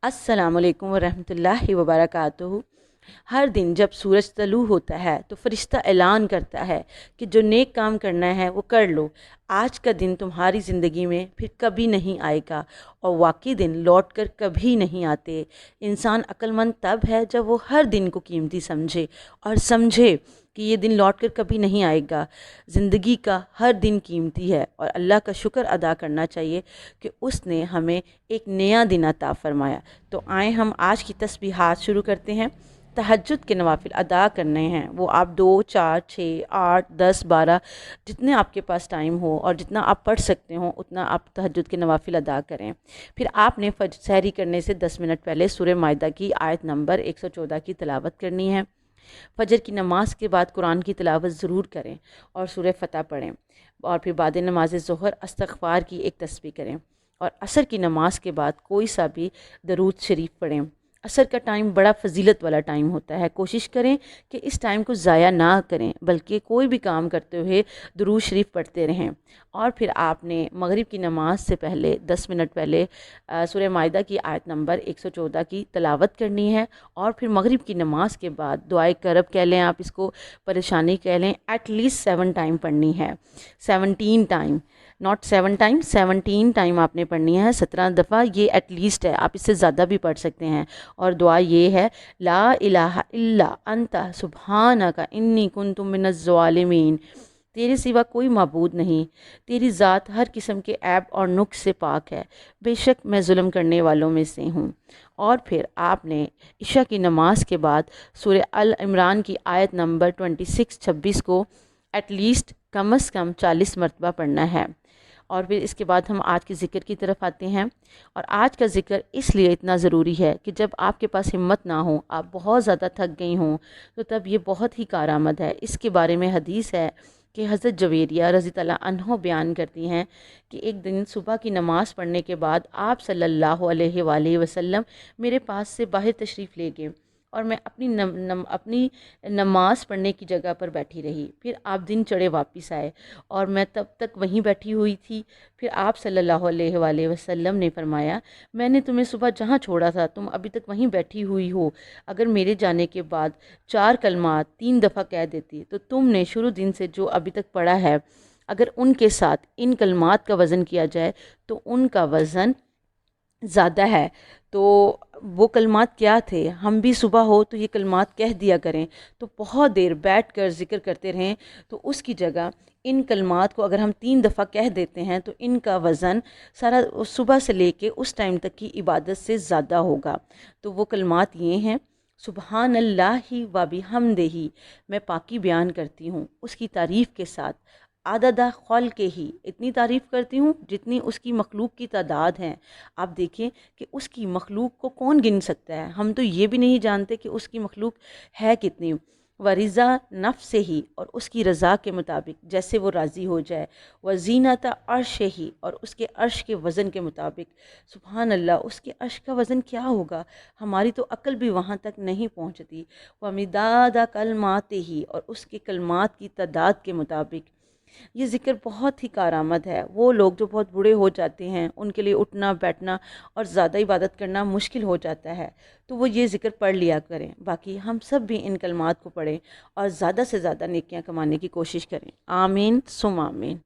अस्सलाम वालेकुम वरहमतुल्लाहि वबरकातुहू। हर दिन जब सूरज तलू होता है तो फरिश्ता ऐलान करता है कि जो नेक काम करना है वो कर लो। आज का दिन तुम्हारी ज़िंदगी में फिर कभी नहीं आएगा और वाकई दिन लौट कर कभी नहीं आते। इंसान अक्लमंद तब है जब वो हर दिन को कीमती समझे और समझे कि ये दिन लौट कर कभी नहीं आएगा। ज़िंदगी का हर दिन कीमती है और अल्लाह का शुक्र अदा करना चाहिए कि उसने हमें एक नया दिन अता फ़रमाया। तो आए हम आज की तस्बीहात शुरू करते हैं। तहज्जुद के नवाफिल अदा करने हैं, वो आप 2, 4, 6, 8, 10, 12 जितने आपके पास टाइम हो और जितना आप पढ़ सकते हो उतना आप तहज्जुद के नवाफिल अदा करें। फिर आपने सहरी करने से 10 मिनट पहले सूरह माइदा की आयत नंबर 114 की तिलावत करनी है। फजर की नमाज के बाद कुरान की तिलावत ज़रूर करें और सूरह फतह पढ़ें और फिर बाद नमाज ज़ोहर इस्तग़फ़ार की एक तस्बीह करें और असर की नमाज के बाद कोई सा भी दरूद शरीफ पढ़ें। असर का टाइम बड़ा फजीलत वाला टाइम होता है। कोशिश करें कि इस टाइम को ज़ाया ना करें बल्कि कोई भी काम करते हुए दुरूद शरीफ पढ़ते रहें। और फिर आपने मगरिब की नमाज से पहले 10 मिनट पहले सूरह माइदा की आयत नंबर 114 की तिलावत करनी है और फिर मगरिब की नमाज के बाद दुआए करब कह लें, आप इसको परेशानी कह लें, एटलीस्ट 7 टाइम पढ़नी है। 17 टाइम, नॉट 7 टाइम, 17 टाइम आपने पढ़नी है, 17 दफ़ा। ये एटलीस्ट है, आप इससे ज़्यादा भी पढ़ सकते हैं। और दुआ ये है, ला इलाहा इल्ला अंता सुब्हानका इन्नी कुन्तु मिनज़ ज़ालिमीन। तेरे सिवा कोई माबूद नहीं, तेरी ज़ात हर किस्म के ऐब और नुक्स से पाक है, बेशक मैं जुल्म करने वालों में से हूँ। और फिर आपने इशा की नमाज के बाद सूरह अल इमरान की आयत नंबर 26-26 को एटलीस्ट कम अज़ कम 40 मरतबा पढ़ना है। और फिर इसके बाद हम आज के ज़िक्र की तरफ आते हैं। और आज का ज़िक्र इसलिए इतना ज़रूरी है कि जब आपके पास हिम्मत ना हो, आप बहुत ज़्यादा थक गई हों, तो तब ये बहुत ही कारआमद है। इसके बारे में हदीस है कि हज़रत जवेरिया रज़ी तआला अन्हो बयान करती हैं कि एक दिन सुबह की नमाज़ पढ़ने के बाद आप सल्लल्लाहु अलैहि वसल्लम मेरे पास से बाहर तशरीफ़ ले गए और मैं अपनी नमाज़ पढ़ने की जगह पर बैठी रही। फिर आप दिन चढ़े वापस आए और मैं तब तक वहीं बैठी हुई थी। फिर आप सल्लल्लाहु अलैहि वसल्लम ने फरमाया, मैंने तुम्हें सुबह जहाँ छोड़ा था तुम अभी तक वहीं बैठी हुई हो। अगर मेरे जाने के बाद 4 कलमात 3 दफ़ा कह देती तो तुमने शुरू दिन से जो अभी तक पढ़ा है, अगर उनके साथ इन कलमात का वज़न किया जाए तो उनका वज़न ज़्यादा है। तो वो कलमात क्या थे? हम भी सुबह हो तो ये कलमात कह दिया करें, तो बहुत देर बैठ कर ज़िक्र करते रहें। तो उसकी जगह इन कलमात को अगर हम 3 दफ़ा कह देते हैं तो इनका वज़न सारा सुबह से लेके उस टाइम तक की इबादत से ज़्यादा होगा। तो वो कलमात ये हैं, सुबहान अल्लाहि व बिहम्दिही, मैं पाकी बयान करती हूँ उसकी तारीफ़ के साथ। आददा ख़ल के ही, इतनी तारीफ़ करती हूँ जितनी उसकी मखलूक की तादाद है। आप देखें कि उसकी मखलूक को कौन गिन सकता है? हम तो ये भी नहीं जानते कि उसकी मखलूक है कितनी। वरिज़ा नफ्स से ही, और उसकी रज़ा के मुताबिक जैसे वो राज़ी हो जाए। वज़ीनता अर्श ही, और उसके अर्श के वज़न के मुताबिक। सुबहान अल्लाह, उसके अर्श का वज़न क्या होगा? हमारी तो अक्ल भी वहाँ तक नहीं पहुँचती। व मिदादा कलमात ही, और उसके कलमात की तादाद के मुताबिक। ये ज़िक्र बहुत ही कारआमद है। वो लोग जो बहुत बूढ़े हो जाते हैं उनके लिए उठना बैठना और ज़्यादा इबादत करना मुश्किल हो जाता है, तो वो ये ज़िक्र पढ़ लिया करें। बाकी हम सब भी इन कलमात को पढ़ें और ज़्यादा से ज़्यादा नेकियां कमाने की कोशिश करें। आमीन सुम आमीन।